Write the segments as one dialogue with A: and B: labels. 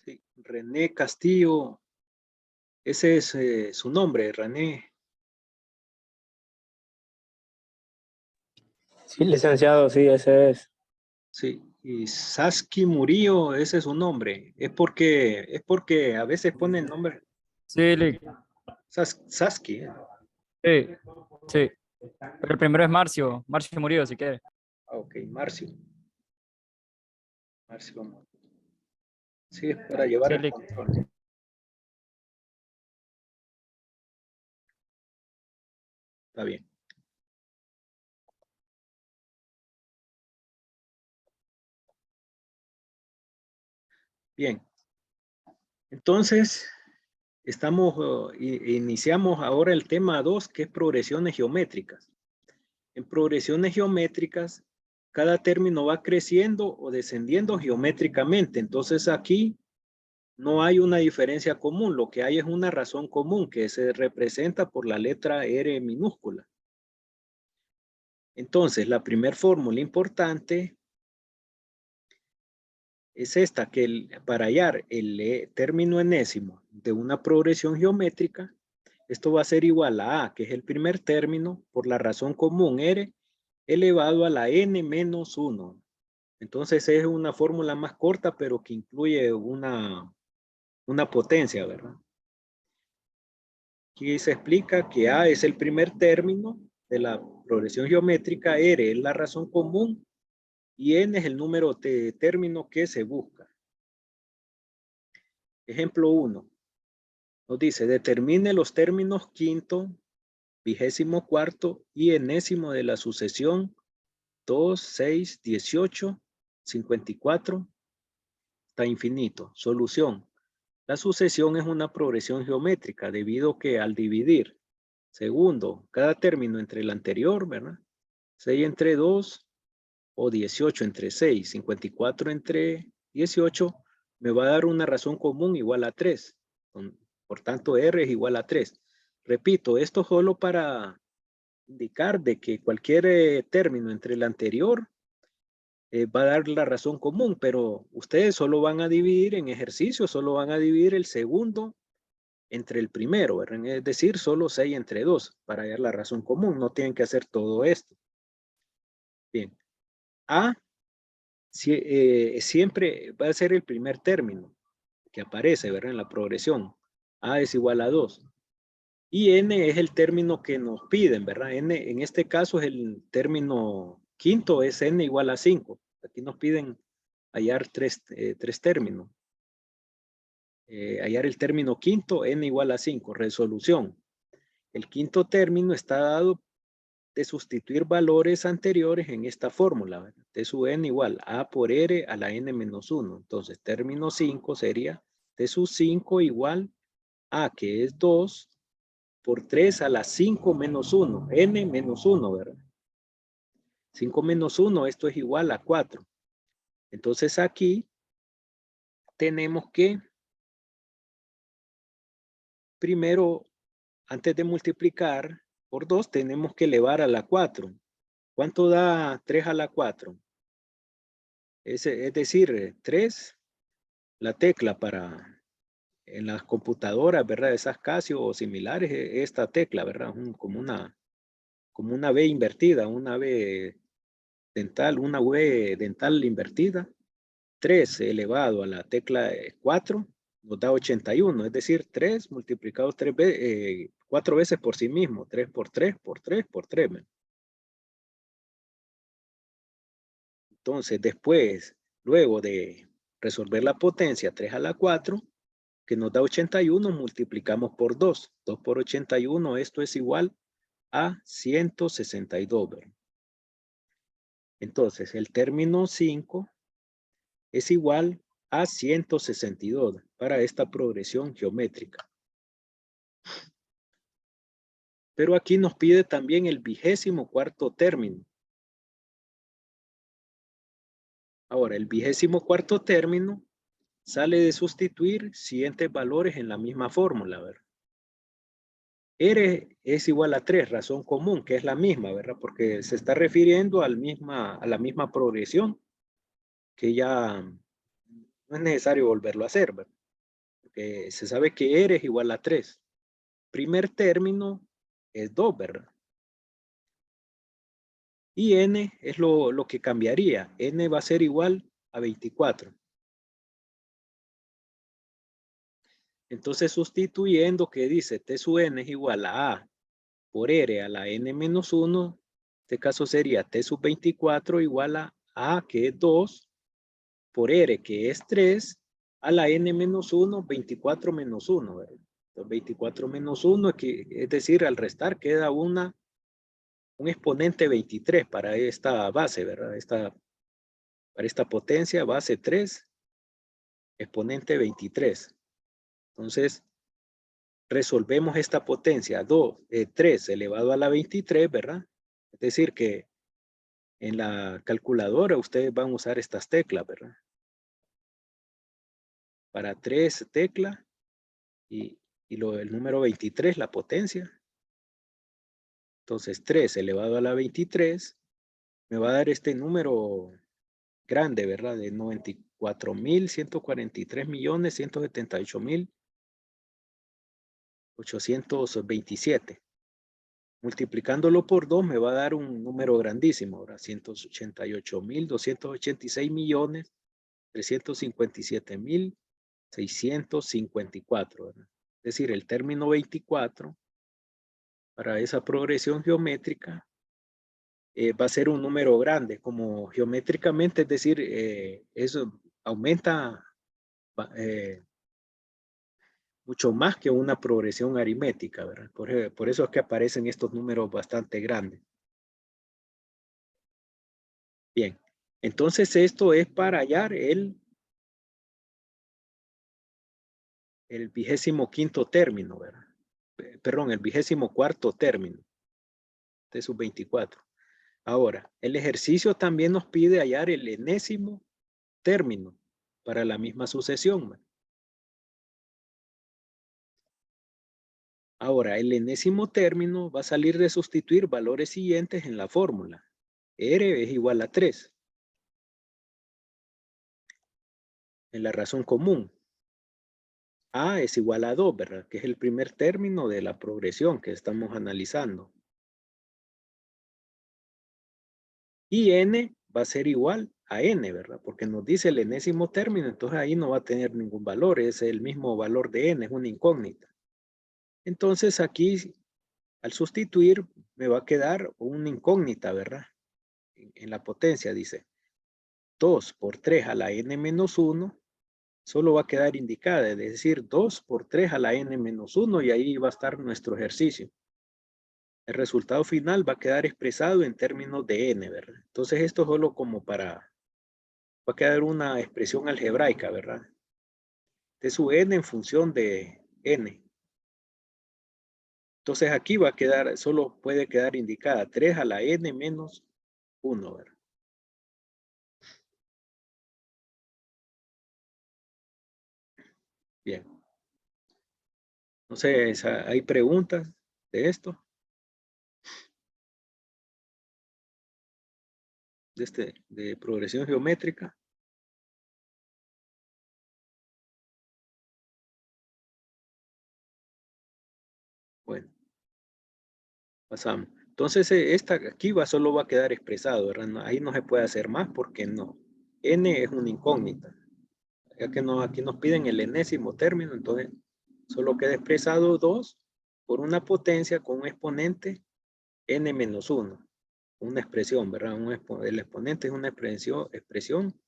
A: Sí, René Castillo, ese es su nombre, René.
B: Sí, licenciado, sí, ese es.
A: Sí, y Saski Murillo, ese es su nombre. Es porque a veces ponen nombre
B: Sí,
A: Saski.
B: sí, sí. Pero el primero es Marcio. Marcio murió, si quiere.
A: Ah, ok, Marcio. Marcio. Sí, es para llevar
B: Sí,
A: el control. Está bien. Bien. Entonces, iniciamos ahora el tema 2, que es progresiones geométricas. En progresiones geométricas, cada término va creciendo o descendiendo geométricamente. Entonces aquí no hay una diferencia común, lo que hay es una razón común que se representa por la letra R minúscula. Entonces, la primera fórmula importante es esta, que para hallar el término enésimo de una progresión geométrica, esto va a ser igual a A, que es el primer término, por la razón común R elevado a la n menos 1. Entonces es una fórmula más corta, pero que incluye una potencia, ¿verdad? Aquí se explica que A es el primer término de la progresión geométrica, R es la razón común y N es el número de término que se busca. Ejemplo 1. Nos dice, determine los términos quinto, vigésimo cuarto y enésimo de la sucesión 2, 6, 18, 54 hasta infinito. Solución. La sucesión es una progresión geométrica debido a que al dividir, segundo, cada término entre el anterior, ¿verdad? 6 entre 2 o 18 entre 6, 54 entre 18, me va a dar una razón común igual a 3. Por tanto, R es igual a 3. Repito, esto solo para indicar de que cualquier término entre el anterior va a dar la razón común, pero ustedes solo van a dividir en ejercicio, solo van a dividir el segundo entre el primero, ¿verdad? Es decir, solo 6 entre 2 para hallar la razón común. No tienen que hacer todo esto. Bien. A siempre va a ser el primer término que aparece, ¿verdad? En la progresión. A es igual a 2. Y N es el término que nos piden, ¿verdad? N en este caso es el término quinto, es N igual a 5. Aquí nos piden hallar tres términos. Hallar el término quinto, N igual a 5. Resolución. El quinto término está dado de sustituir valores anteriores en esta fórmula, ¿verdad? T sub n igual a por r a la n menos 1. Entonces, término 5 sería T sub 5 igual a, que es 2, por 3 a la 5 menos 1, n menos 1, ¿verdad? 5 menos 1, esto es igual a 4. Entonces aquí tenemos que, primero, antes de multiplicar por 2, tenemos que elevar a la 4. ¿Cuánto da 3 a la 4? Es decir, 3, la tecla para en las computadoras, ¿verdad? Esas Casio o similares, esta tecla, ¿verdad? Como una B invertida, una B dental, una V dental invertida. 3 elevado a la tecla 4 nos da 81, es decir, 3 multiplicado 4 veces por sí mismo, 3 por 3 por 3 por 3. Entonces, después, luego de resolver la potencia 3 a la 4, que nos da 81, multiplicamos por 2. 2 por 81, esto es igual a 162. ¿verdad? Entonces, el término 5 es igual a 162 para esta progresión geométrica. Pero aquí nos pide también el 24º término. Ahora, el 24º término sale de sustituir siguientes valores en la misma fórmula, ¿verdad? R es igual a 3, razón común, que es la misma, ¿verdad? Porque se está refiriendo a la misma progresión, que ya no es necesario volverlo a hacer, ¿verdad? porque se sabe que R es igual a 3. Primer término es 2, ¿verdad? Y N es lo que cambiaría. N va a ser igual a 24. Entonces, sustituyendo que dice T sub N es igual a por R a la N menos 1, en este caso sería T sub 24 igual a que es 2, por R que es 3, a la N menos 1, 24 menos 1. ¿Verdad? Entonces, 24 menos 1, es decir, al restar queda un exponente 23 para esta base, ¿verdad? Para esta potencia, base 3, exponente 23. Entonces, resolvemos esta potencia 3 elevado a la 23, ¿verdad? Es decir, que en la calculadora ustedes van a usar estas teclas, ¿verdad? Para 3 tecla y el número 23, la potencia. Entonces, 3 elevado a la 23 me va a dar este número grande, ¿verdad? De 94.143.178.827. Multiplicándolo por 2 me va a dar un número grandísimo, ahora 188.286.357.654, ¿verdad? Es decir, el término 24 para esa progresión geométrica va a ser un número grande, como geométricamente, es decir, eso aumenta mucho más que una progresión aritmética, ¿verdad? Por eso es que aparecen estos números bastante grandes. Bien, entonces esto es para hallar el 25º término, ¿verdad? Perdón, el 24º término de sus 24. Ahora, el ejercicio también nos pide hallar el enésimo término para la misma sucesión, ¿verdad? Ahora, el enésimo término va a salir de sustituir valores siguientes en la fórmula. R es igual a 3. En la razón común. A es igual a 2, ¿verdad? Que es el primer término de la progresión que estamos analizando. Y N va a ser igual a N, ¿verdad? Porque nos dice el enésimo término, entonces ahí no va a tener ningún valor. Es el mismo valor de N, es una incógnita. Entonces aquí, al sustituir, me va a quedar una incógnita, ¿verdad? En la potencia dice 2 por 3 a la N menos 1 solo va a quedar indicada, es decir, 2 por 3 a la N menos 1 y ahí va a estar nuestro ejercicio. El resultado final va a quedar expresado en términos de N, ¿verdad? Entonces esto solo como va a quedar una expresión algebraica, ¿verdad? De su N en función de N. Entonces aquí va a quedar, solo puede quedar indicada 3 a la N menos 1, ¿verdad? Bien. Entonces, ¿hay preguntas de esto? De progresión geométrica. Bueno, pasamos. Entonces, esta aquí solo va a quedar expresado, ¿verdad? Ahí no se puede hacer más porque no. N es una incógnita. Ya que aquí nos piden el enésimo término, entonces solo queda expresado 2 por una potencia con un exponente n menos 1. Una expresión, ¿verdad? El exponente es una expresión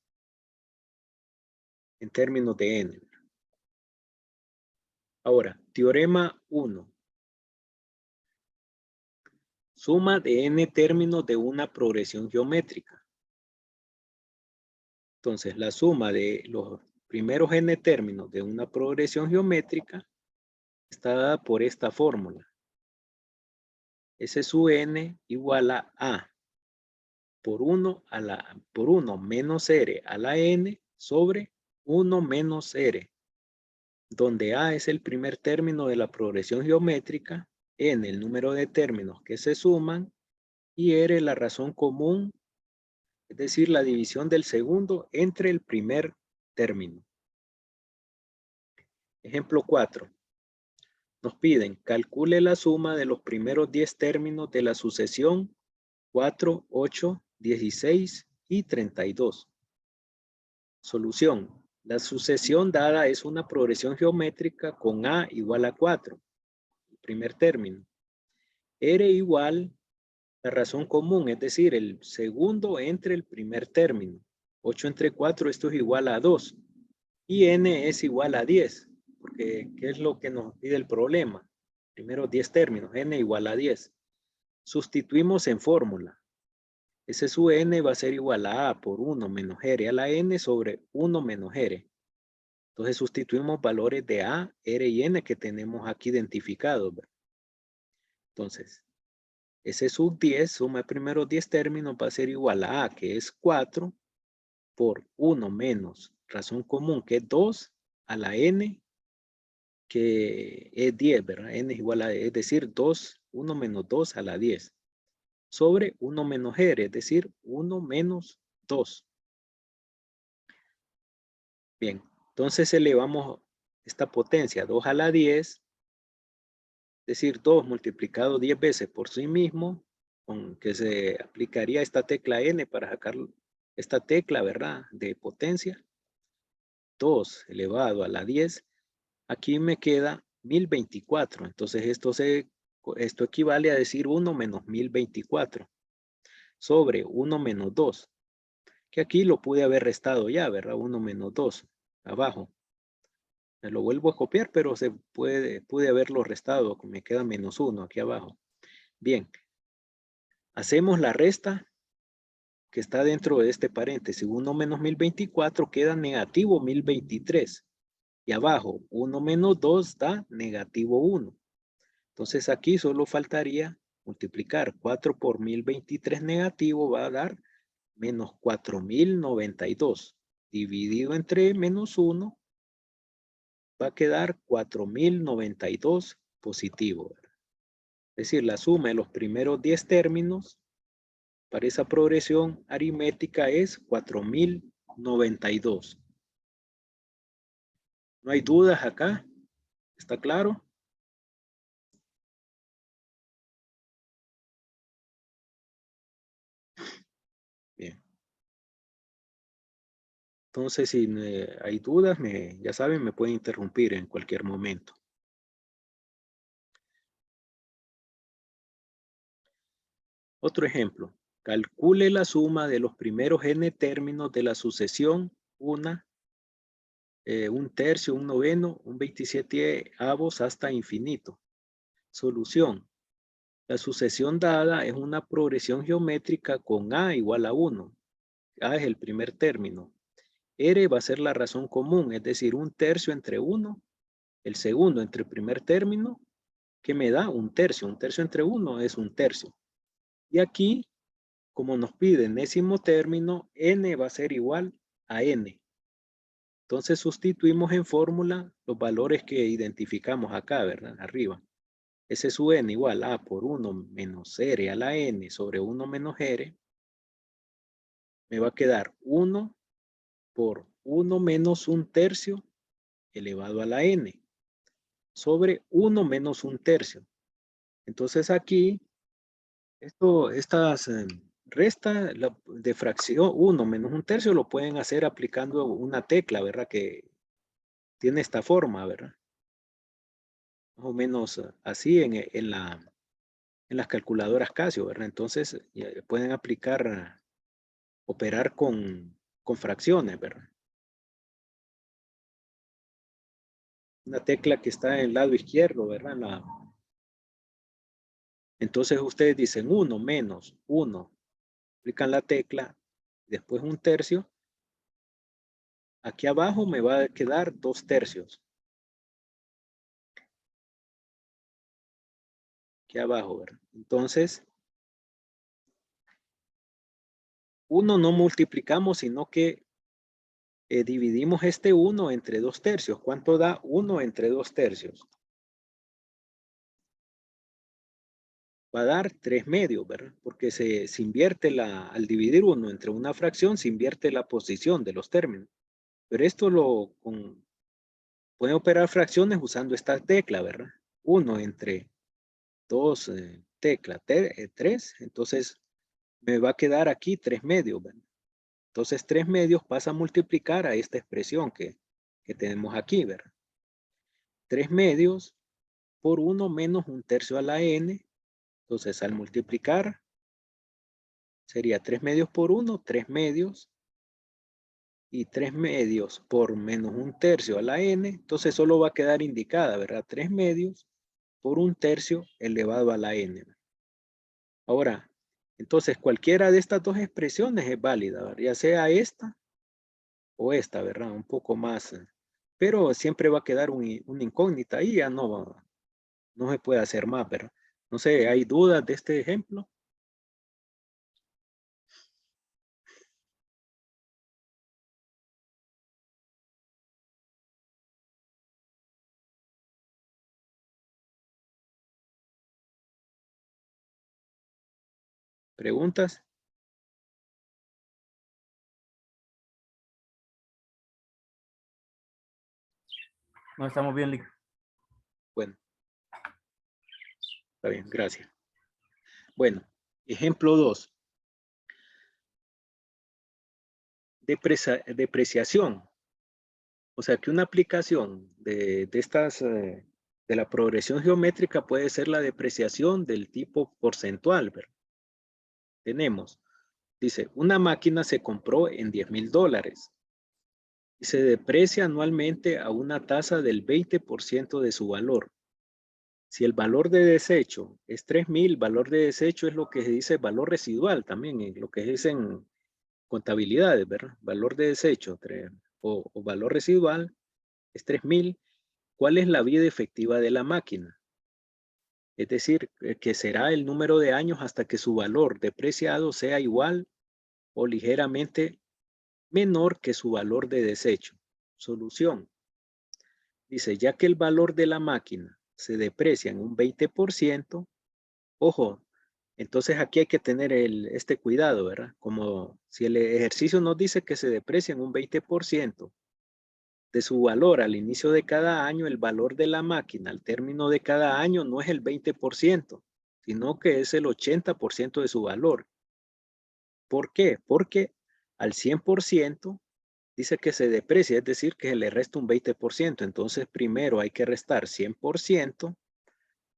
A: en términos de n. Ahora, teorema 1. Suma de n términos de una progresión geométrica. Entonces, la suma de los primeros n términos de una progresión geométrica está dada por esta fórmula. S sub n igual a por 1 menos r a la n sobre 1 menos r, donde a es el primer término de la progresión geométrica, n el número de términos que se suman y r la razón común, es decir, la división del segundo entre el primer término. Ejemplo 4. Nos piden, calcule la suma de los primeros 10 términos de la sucesión 4, 8, 16 y 32. Solución. La sucesión dada es una progresión geométrica con A igual a 4. El primer término. R igual la razón común, es decir, el segundo entre el primer término. 8 entre 4, esto es igual a 2. Y N es igual a 10. Porque, ¿qué es lo que nos pide el problema? Primero 10 términos, N igual a 10. Sustituimos en fórmula. Ese su N va a ser igual a A por 1 menos R a la N sobre 1 menos R. Entonces sustituimos valores de A, R y N que tenemos aquí identificados. Entonces, ese sub 10, suma de primeros 10 términos, va a ser igual a A, que es 4, por 1 menos razón común, que es 2, a la N, que es 10, ¿verdad? N es igual a, es decir, 2, 1 menos 2 a la 10. Sobre 1 menos R, es decir, 1 menos 2. Bien, entonces elevamos esta potencia, 2 a la 10, es decir, 2 multiplicado 10 veces por sí mismo, con que se aplicaría esta tecla N para sacar esta tecla, ¿verdad? De potencia. 2 elevado a la 10. Aquí me queda 1024. Entonces esto equivale a decir 1 menos 1024 sobre 1 menos 2. Que aquí lo pude haber restado ya, ¿verdad? 1 menos 2 abajo. Me lo vuelvo a copiar, pero pude haberlo restado. Me queda menos 1 aquí abajo. Bien. Hacemos la resta que está dentro de este paréntesis. 1 menos 1024 queda negativo 1023. Y abajo, 1 menos 2 da negativo 1. Entonces aquí solo faltaría multiplicar 4 por 1023 negativo, va a dar menos 4092. Dividido entre menos 1, va a quedar 4092 positivo. Es decir, la suma de los primeros 10 términos para esa progresión aritmética es 4092. ¿No hay dudas acá? ¿Está claro? Bien. Entonces, si hay dudas, ya saben, me pueden interrumpir en cualquier momento. Otro ejemplo. Calcule la suma de los primeros n términos de la sucesión 1, 1/3, 1/9, 1/27 hasta infinito. Solución. La sucesión dada es una progresión geométrica con A igual a 1. A es el primer término. R va a ser la razón común, es decir, 1/3 entre 1, el segundo entre el primer término, que me da 1/3. 1/3 entre 1 es 1/3. Y aquí, como nos pide enésimo término, n va a ser igual a n. Entonces sustituimos en fórmula los valores que identificamos acá, ¿verdad? Arriba. Ese es su n igual a por 1 menos r a la n sobre 1 menos r. Me va a quedar 1 por 1 menos 1/3 elevado a la n sobre 1 menos 1/3. Entonces aquí, estas resta de fracción 1 menos 1/3 lo pueden hacer aplicando una tecla, ¿verdad? Que tiene esta forma, ¿verdad? Más o menos así en las calculadoras Casio, ¿verdad? Entonces pueden aplicar, operar con fracciones, ¿verdad? Una tecla que está en el lado izquierdo, ¿verdad? Entonces ustedes dicen 1 menos 1, aplican la tecla, después 1/3. Aquí abajo me va a quedar 2/3. Aquí abajo, ¿verdad? Entonces, 1 no multiplicamos, sino que dividimos este 1 entre 2/3. ¿Cuánto da 1 entre 2/3? Va a dar 3/2, ¿verdad? Porque se invierte al dividir 1 entre una fracción, se invierte la posición de los términos. Pero esto pueden operar fracciones usando esta tecla, ¿verdad? 1 entre 2 tecla 3, entonces me va a quedar aquí 3 medios, ¿verdad? Entonces 3 medios pasa a multiplicar a esta expresión que tenemos aquí, ¿verdad? 3 medios por 1 menos 1/3 a la n. Entonces al multiplicar sería 3 medios por 1, 3 medios. Y 3 medios por menos 1/3 a la n. Entonces solo va a quedar indicada, ¿verdad? 3 medios por 1/3 elevado a la n. Ahora, entonces cualquiera de estas dos expresiones es válida, ¿verdad? Ya sea esta o esta, ¿verdad? Un poco más, pero siempre va a quedar una incógnita y ya no se puede hacer más, ¿verdad? No sé, ¿hay dudas de este ejemplo? ¿Preguntas?
B: No estamos bien, Lick.
A: Bueno, está bien, gracias. Bueno, ejemplo 2. Depreciación. O sea que una aplicación de estas, de la progresión geométrica puede ser la depreciación del tipo porcentual, ¿verdad? Tenemos, dice, una máquina se compró en $10,000 y se deprecia anualmente a una tasa del 20% de su valor. Si el valor de desecho es 3,000, valor de desecho es lo que se dice valor residual también, lo que es en contabilidades, ¿verdad? Valor de desecho o valor residual es 3,000. ¿Cuál es la vida efectiva de la máquina? Es decir, que será el número de años hasta que su valor depreciado sea igual o ligeramente menor que su valor de desecho. Solución. Dice, ya que el valor de la máquina se deprecia en un 20%, ojo, entonces aquí hay que tener este cuidado, ¿verdad? Como si el ejercicio nos dice que se deprecia en un 20%, de su valor al inicio de cada año, el valor de la máquina al término de cada año no es el 20%, sino que es el 80% de su valor. ¿Por qué? Porque al 100% dice que se deprecia, es decir, que se le resta un 20%. Entonces, primero hay que restar 100%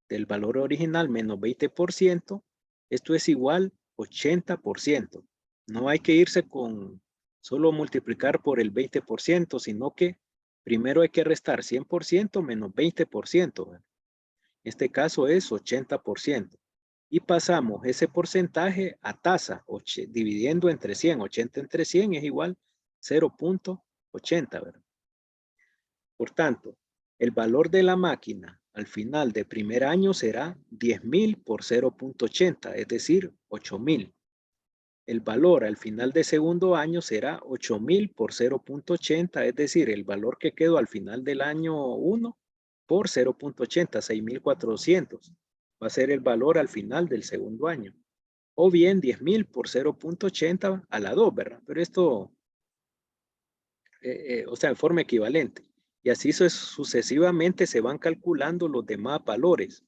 A: del valor original menos 20%. Esto es igual 80%. No hay que irse con solo multiplicar por el 20%, sino que primero hay que restar 100% menos 20%. En este caso es 80%. Y pasamos ese porcentaje a tasa, dividiendo entre 100. 80 entre 100 es igual 0.80, ¿verdad? Por tanto, el valor de la máquina al final de primer año será 10,000 por 0.80, es decir, 8,000. El valor al final de segundo año será 8,000 por 0.80, es decir, el valor que quedó al final del año 1 por 0.80, 6,400. Va a ser el valor al final del segundo año. O bien 10,000 por 0.80 a la 2, ¿verdad? Pero esto, o sea, en forma equivalente. Y así sucesivamente se van calculando los demás valores.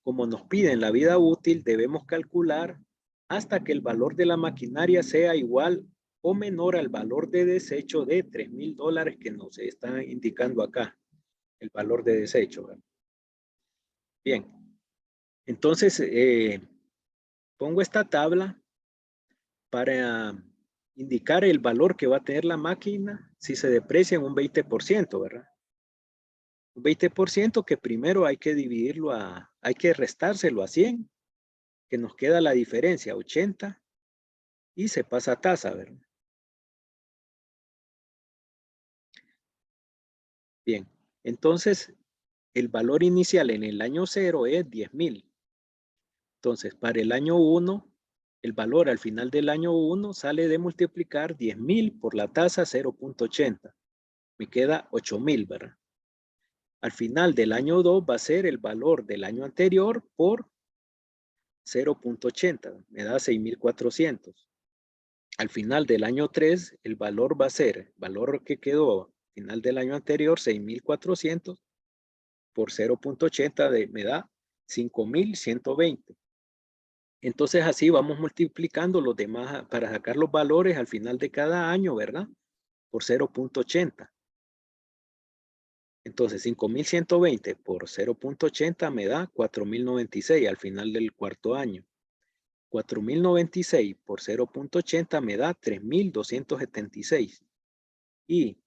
A: Como nos piden la vida útil, debemos calcular hasta que el valor de la maquinaria sea igual o menor al valor de desecho de $3,000 que nos está indicando acá, el valor de desecho, ¿verdad? Bien, entonces pongo esta tabla para indicar el valor que va a tener la máquina si se deprecia en un 20%, ¿verdad? Un 20% que primero hay que dividirlo hay que restárselo a 100, que nos queda la diferencia, 80, y se pasa a tasa, ¿verdad? Bien, entonces el valor inicial en el año 0 es 10,000. Entonces, para el año 1, el valor al final del año 1 sale de multiplicar 10,000 por la tasa 0.80. Me queda 8,000, ¿verdad? Al final del año 2 va a ser el valor del año anterior por 0.80. Me da 6,400. Al final del año 3, el valor va a ser, el valor que quedó final del año anterior, 6.400 por 0.80 me da 5.120. Entonces así vamos multiplicando los demás para sacar los valores al final de cada año, ¿verdad? Por 0.80. Entonces 5.120 por 0.80 me da 4.096 al final del cuarto año. 4.096 por 0.80 me da 3.276. Y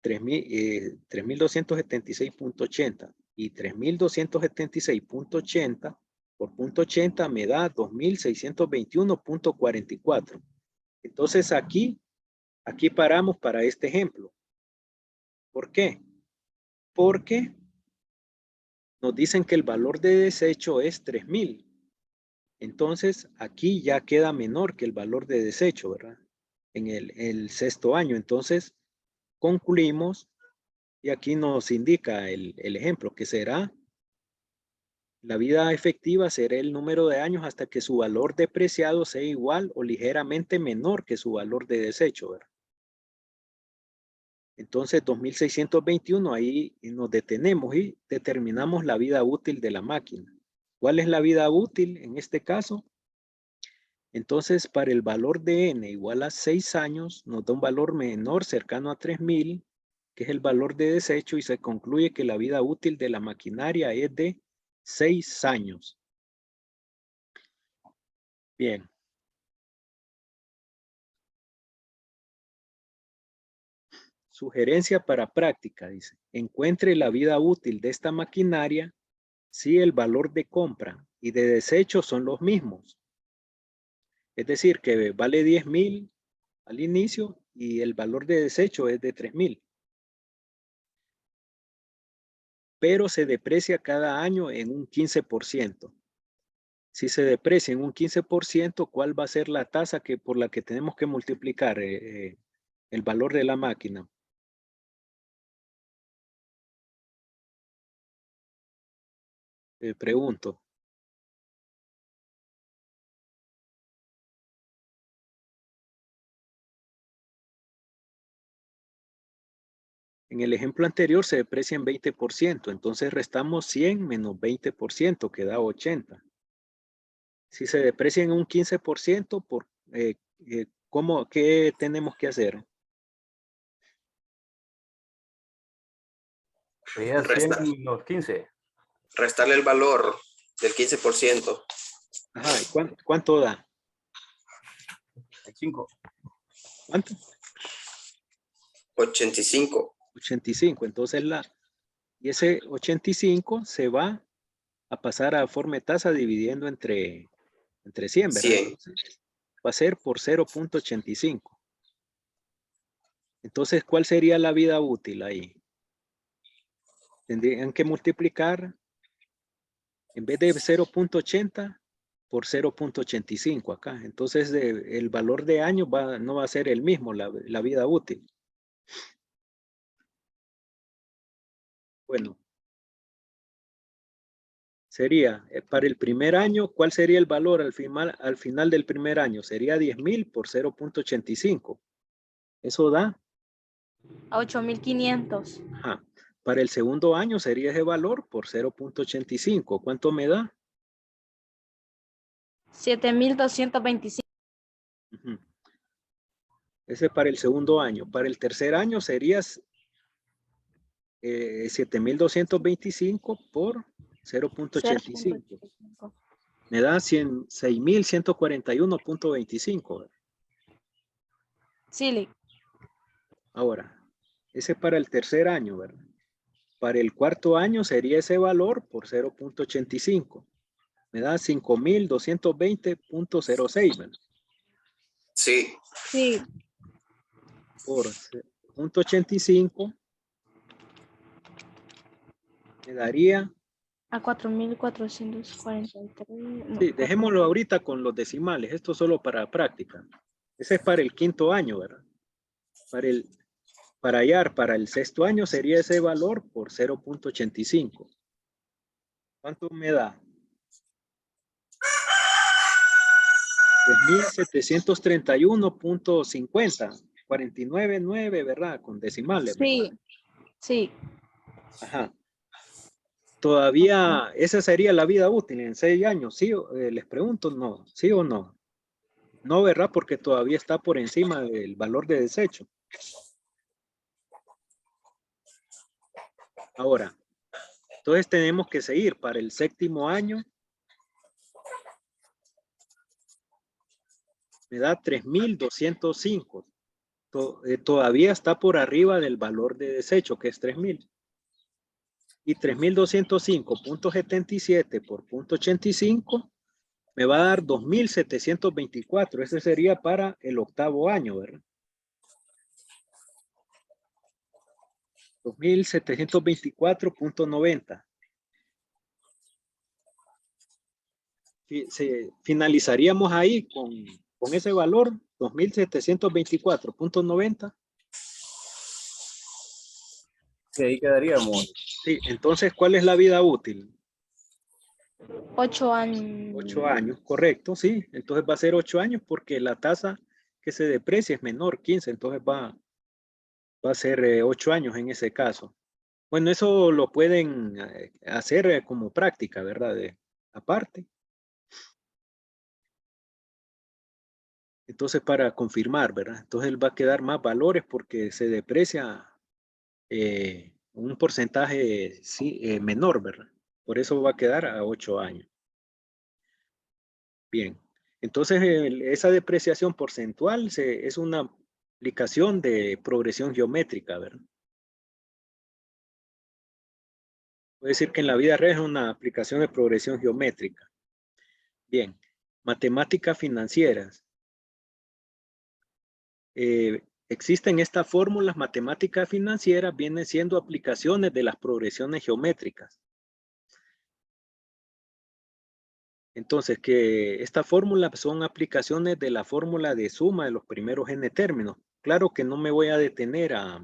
A: 3.276.80 y 3.276.80 por punto 80 me da 2.621.44. Entonces aquí paramos para este ejemplo. ¿Por qué? Porque nos dicen que el valor de desecho es 3.000. Entonces aquí ya queda menor que el valor de desecho, ¿verdad? En el sexto año. Entonces concluimos, y aquí nos indica el ejemplo, que será la vida efectiva será el número de años hasta que su valor depreciado sea igual o ligeramente menor que su valor de desecho, ¿verdad? Entonces 2.621, ahí nos detenemos y determinamos la vida útil de la máquina. ¿Cuál es la vida útil en este caso? Entonces, para el valor de n igual a 6 años, nos da un valor menor cercano a 3.000, que es el valor de desecho, y se concluye que la vida útil de la maquinaria es de 6 años. Bien. Sugerencia para práctica, dice. Encuentre la vida útil de esta maquinaria si el valor de compra y de desecho son los mismos. Es decir, que vale 10.000 al inicio y el valor de desecho es de 3.000. Pero se deprecia cada año en un 15%. Si se deprecia en un 15%, ¿cuál va a ser la tasa por la que tenemos que multiplicar el valor de la máquina? Pregunto. En el ejemplo anterior se deprecia en 20%, entonces restamos 100 menos 20%, que da 80. Si se deprecia en un 15%, ¿qué tenemos que hacer?
C: Sería 100 menos 15.
D: Restarle el valor del 15%.
A: Ajá, ¿y cuánto da?
C: 5.
A: ¿Cuánto?
D: 85.
A: 85. Entonces y ese 85 se va a pasar a forma de tasa dividiendo entre 100, ¿verdad?
D: 100.
A: Entonces, va a ser por 0.85. Entonces, ¿cuál sería la vida útil ahí? Tendrían que multiplicar, en vez de 0.80, por 0.85 acá. Entonces, el valor de año no va a ser el mismo, la vida útil. Bueno, sería, para el primer año, ¿cuál sería el valor al final del primer año? Sería 10.000 por 0.85. Eso da
E: A 8.500.
A: Ajá. Para el segundo año sería ese valor por 0.85. ¿Cuánto me da?
E: 7.225.
A: Ujú. Ese para el segundo año. Para el tercer año sería 7.225 por 0.85. Me da 6.141.25.
E: Sí,
A: Ahora, ese es para el tercer año, ¿verdad? Para el cuarto año sería ese valor por 0.85. Me da 5.220.06, ¿verdad?
D: Sí.
E: sí.
A: Por 0.85 me daría,
E: A 4.443. No,
A: sí, dejémoslo ahorita con los decimales, esto solo para práctica. Ese es para el quinto año, ¿verdad? Para hallar para el sexto año sería ese valor por 0.85. ¿Cuánto me da? 3.731.50. 49.9, ¿verdad? Con decimales.
E: Sí, sí.
A: Ajá. Todavía, esa sería la vida útil en 6 años, ¿sí? Les pregunto, no, ¿sí o no? No, ¿verdad? Porque todavía está por encima del valor de desecho. Ahora, entonces tenemos que seguir para el 7º año. Me da 3.205. Todavía está por arriba del valor de desecho, que es 3.000. Y 3.205.77 por 0.85 me va a dar 2.724. Ese sería para el 8º año, ¿verdad? 2.724.90. Finalizaríamos ahí con ese valor, 2.724.90.
C: Y ahí quedaríamos.
A: Sí, entonces, ¿cuál es la vida útil?
E: 8 años.
A: 8 años, correcto, sí. Entonces va a ser 8 años porque la tasa que se deprecia es menor, 15. Entonces va a ser 8 años en ese caso. Bueno, eso lo pueden hacer como práctica, ¿verdad? Aparte. Entonces, para confirmar, ¿verdad? Entonces él va a quedar más valores porque se deprecia un porcentaje menor, ¿verdad? Por eso va a quedar a 8 años. Bien. Entonces, esa depreciación porcentual es una aplicación de progresión geométrica, ¿verdad? Puede decir que en la vida real es una aplicación de progresión geométrica. Bien. Matemáticas financieras. Existen estas fórmulas matemáticas financieras, vienen siendo aplicaciones de las progresiones geométricas. Entonces, que estas fórmulas son aplicaciones de la fórmula de suma de los primeros n términos. Claro que no me voy a detener a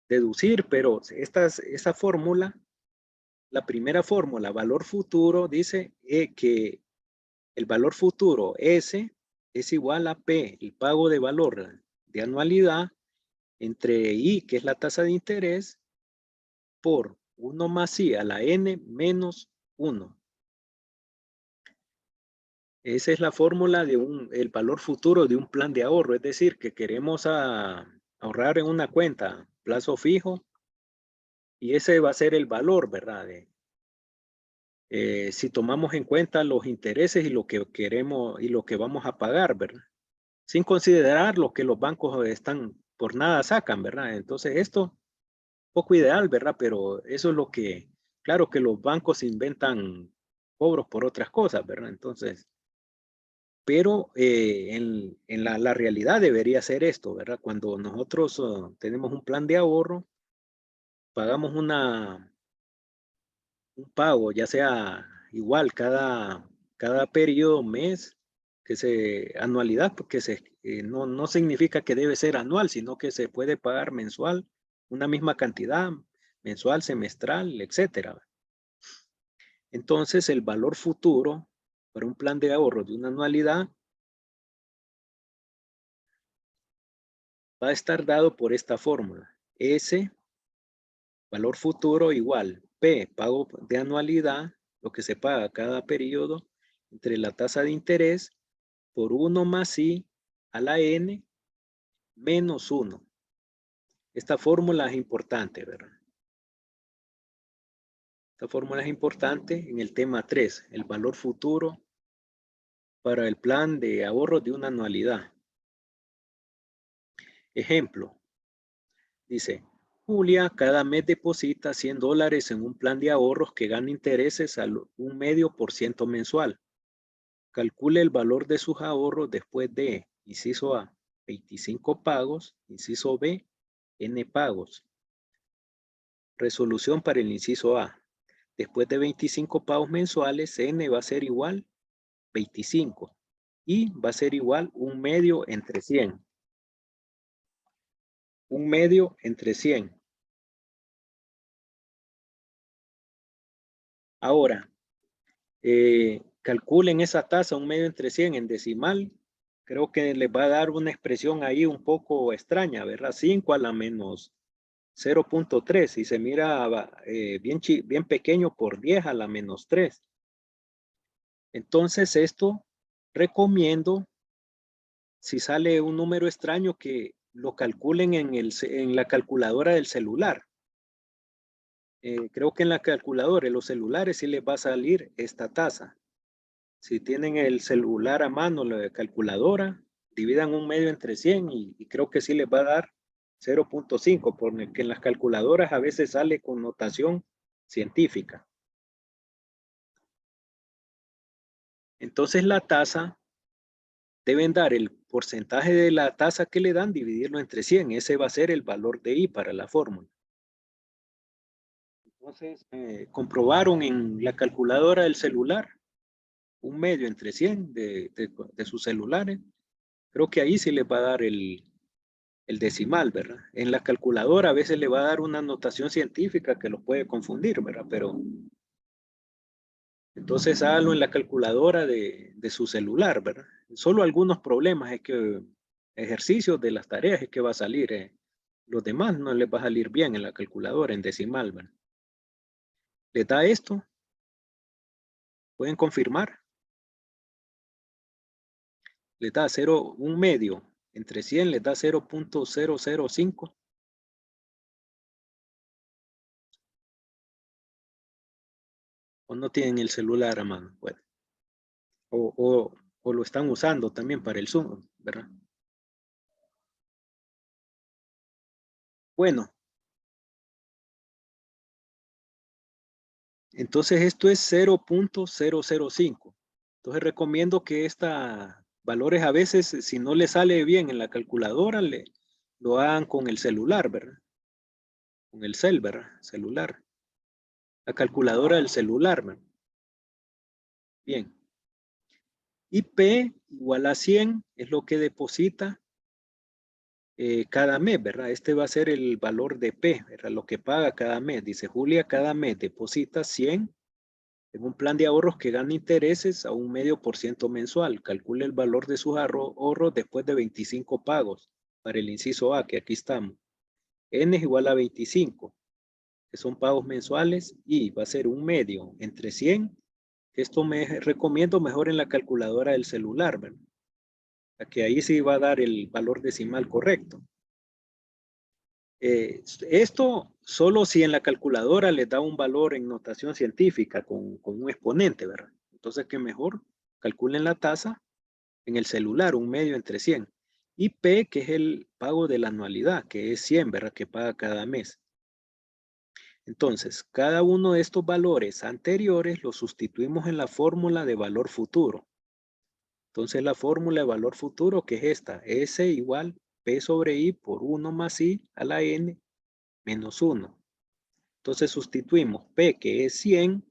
A: deducir, pero esa fórmula, la primera fórmula, valor futuro, dice que el valor futuro S es igual a P, el pago de valor de anualidad, entre I, que es la tasa de interés, por 1 más I a la N menos 1. Esa es la fórmula de el valor futuro de un plan de ahorro. Es decir, que queremos ahorrar en una cuenta plazo fijo y ese va a ser el valor, ¿verdad? Si tomamos en cuenta los intereses y lo que queremos y lo que vamos a pagar, ¿verdad? Sin considerar lo que los bancos están por nada sacan, ¿verdad? Entonces esto poco ideal, ¿verdad? Pero eso es lo que, claro que los bancos inventan cobros por otras cosas, ¿verdad? Entonces, pero en la realidad debería ser esto, ¿verdad? Cuando nosotros tenemos un plan de ahorro, pagamos un pago, ya sea igual cada periodo, mes, anualidad, porque no significa que debe ser anual, sino que se puede pagar mensual, una misma cantidad, mensual, semestral, etcétera. Entonces, el valor futuro para un plan de ahorro de una anualidad va a estar dado por esta fórmula. S, valor futuro igual P, pago de anualidad, lo que se paga cada periodo, entre la tasa de interés por 1 más I a la N menos 1. Esta fórmula es importante, ¿verdad? Esta fórmula es importante en el tema 3, el valor futuro para el plan de ahorro de una anualidad. Ejemplo, dice, Julia cada mes deposita $100 en un plan de ahorros que gana intereses al 0,5% mensual. Calcule el valor de sus ahorros después de, inciso A, 25 pagos, inciso B, N pagos. Resolución para el inciso A. Después de 25 pagos mensuales, N va a ser igual 25 y va a ser igual 1/2 entre 100. 1/2 entre 100. Ahora, calculen esa tasa 1/2 entre 100 en decimal creo que les va a dar una expresión ahí un poco extraña, ¿verdad? 5 a la menos 0.3 y se mira bien pequeño por 10 a la menos 3. Entonces esto recomiendo, si sale un número extraño, que lo calculen en la calculadora del celular. Creo que en la calculadora, en los celulares, sí les va a salir esta tasa. Si tienen el celular a mano, la calculadora, dividan 1/2 entre 100 y creo que sí les va a dar 0.5, porque en las calculadoras a veces sale con notación científica. Entonces la tasa, deben dar el porcentaje de la tasa que le dan, dividirlo entre 100. Ese va a ser el valor de I para la fórmula. Entonces, comprobaron en la calculadora del celular 1/2 entre 100 de sus celulares. Creo que ahí sí les va a dar el decimal, ¿verdad? En la calculadora a veces le va a dar una notación científica que los puede confundir, ¿verdad? Pero entonces hágalo en la calculadora de su celular, ¿verdad? Solo algunos problemas es que ejercicios de las tareas es que va a salir. Los demás no les va a salir bien en la calculadora, en decimal, ¿verdad? ¿Les da esto? ¿Pueden confirmar? Les da 1/2 entre 100, les da 0.005. ¿O no tienen el celular a mano? Bueno. O lo están usando también para el Zoom, ¿verdad? Bueno. Entonces esto es 0.005. Entonces recomiendo que valores a veces, si no le sale bien en la calculadora, lo hagan con el celular, ¿verdad? Con el ¿verdad? Celular. La calculadora del celular, ¿verdad? Bien. Y P igual a 100 es lo que deposita cada mes, ¿verdad? Este va a ser el valor de P, ¿verdad? Lo que paga cada mes. Dice Julia, cada mes deposita 100 en un plan de ahorros que gana intereses a 1/2% mensual. Calcule el valor de sus ahorros después de 25 pagos para el inciso A, que aquí estamos. N es igual a 25, que son pagos mensuales, y va a ser 1/2 entre 100. Esto me recomiendo mejor en la calculadora del celular, ¿verdad? Que ahí sí va a dar el valor decimal correcto. Esto solo si en la calculadora les da un valor en notación científica con un exponente, ¿verdad? Entonces, que mejor calculen la tasa en el celular, 1/2 entre 100. Y P, que es el pago de la anualidad, que es 100, ¿verdad? Que paga cada mes. Entonces, cada uno de estos valores anteriores los sustituimos en la fórmula de valor futuro. Entonces, la fórmula de valor futuro, que es esta, S igual P sobre I por 1 más I a la N menos 1. Entonces sustituimos P, que es 100,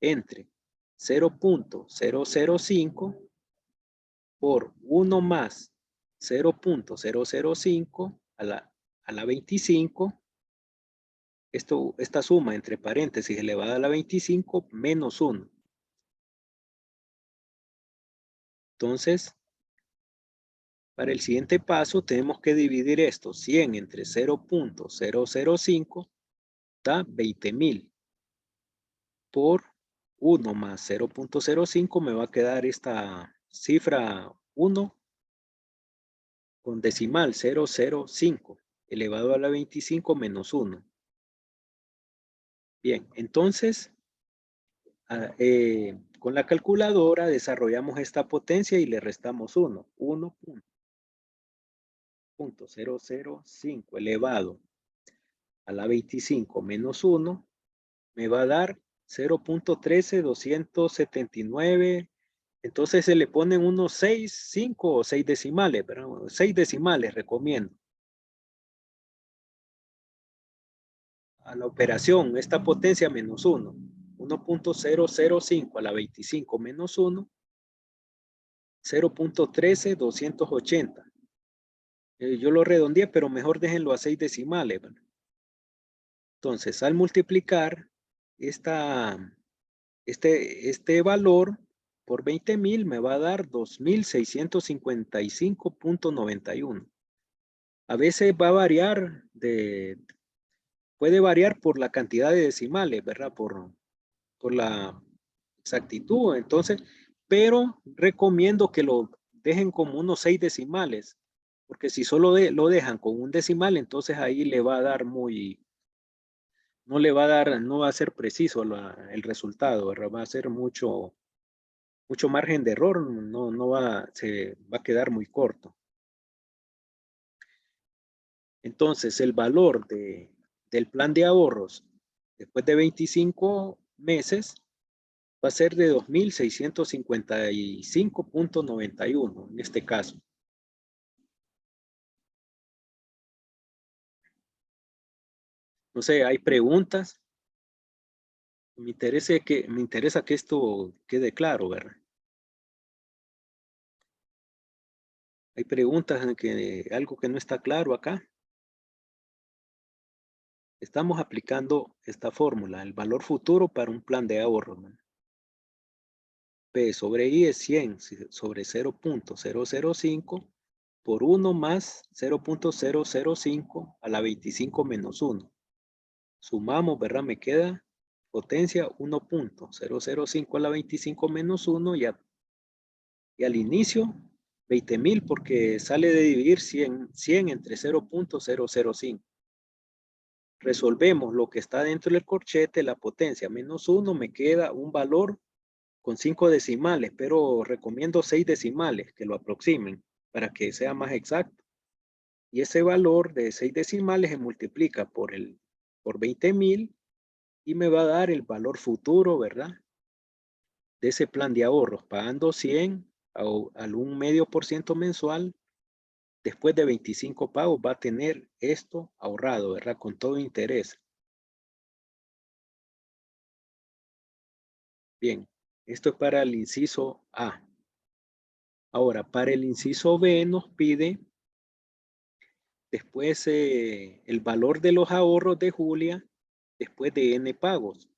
A: entre 0.005 por 1 más 0.005 a la 25. Esta suma entre paréntesis elevada a la 25 menos 1. Entonces, para el siguiente paso tenemos que dividir esto. 100 entre 0.005 da 20,000 por 1 más 0.05 me va a quedar esta cifra 1 con decimal 005 elevado a la 25 menos 1. Bien, entonces con la calculadora desarrollamos esta potencia y le restamos 1. 1.005 elevado a la 25 menos 1 me va a dar 0.13279. Entonces se le ponen unos 6, 5 o 6 decimales, pero 6 decimales recomiendo. A la operación, esta potencia menos 1. 1.005 a la 25 menos 1. 0.13280. Yo lo redondeé, pero mejor déjenlo a 6 decimales. ¿Verdad? Entonces, al multiplicar este valor por 20,000 me va a dar 2,655.91. A veces va a variar puede variar por la cantidad de decimales, ¿verdad? Por la exactitud. Entonces, pero recomiendo que lo dejen como unos 6 decimales, porque si solo lo dejan con un decimal, entonces ahí le va a dar no va a ser preciso el resultado, ¿verdad? Va a ser mucho margen de error, se va a quedar muy corto. Entonces, el valor del plan de ahorros después de 25 meses va a ser de 2,655.91 en este caso. No sé, ¿hay preguntas? Me interesa que esto quede claro, ¿verdad? ¿Hay preguntas en algo que no está claro acá? Estamos aplicando esta fórmula, el valor futuro para un plan de ahorro, ¿no? P sobre I es 100 sobre 0.005 por 1 más 0.005 a la 25 menos 1. Sumamos, ¿verdad? Me queda potencia 1.005 a la 25 menos 1 y al inicio 20,000 porque sale de dividir 100 entre 0.005. Resolvemos lo que está dentro del corchete, la potencia menos 1, me queda un valor con 5 decimales, pero recomiendo 6 decimales que lo aproximen para que sea más exacto. Y ese valor de 6 decimales se multiplica por 20,000 y me va a dar el valor futuro, ¿verdad? De ese plan de ahorros, pagando 100 al 1,5% mensual. Después de 25 pagos va a tener esto ahorrado, ¿verdad? Con todo interés. Bien, esto es para el inciso A. Ahora, para el inciso B nos pide después el valor de los ahorros de Julia después de N pagos.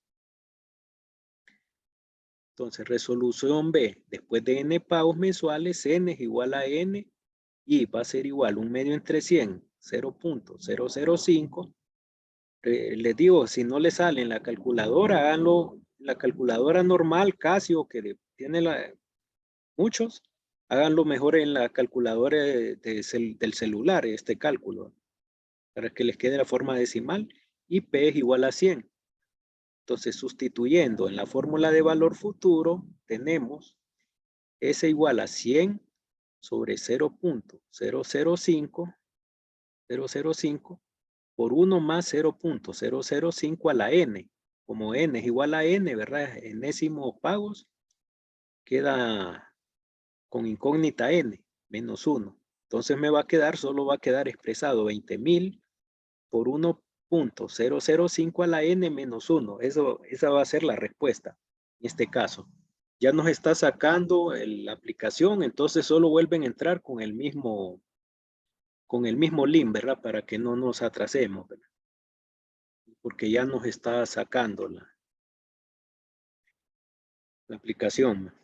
A: Entonces, resolución B, después de N pagos mensuales, N es igual a N y va a ser igual 1/2 entre 100, 0.005. Les digo, si no le sale en la calculadora, háganlo en la calculadora normal, Casio, que tiene muchos, háganlo mejor en la calculadora del celular, este cálculo, para que les quede la forma decimal, y P es igual a 100. Entonces, sustituyendo en la fórmula de valor futuro, tenemos S igual a 100 sobre 0.005 por 1 más 0.005 a la N. Como N es igual a N, ¿verdad? Enésimo pagos, queda con incógnita N, menos 1. Entonces me va a quedar, solo va a quedar expresado 20,000 por 1.005 a la N menos 1. Esa va a ser la respuesta en este caso. Ya nos está sacando la aplicación, entonces solo vuelven a entrar con el mismo link, ¿verdad? Para que no nos atrasemos, ¿verdad? Porque ya nos está sacando la aplicación.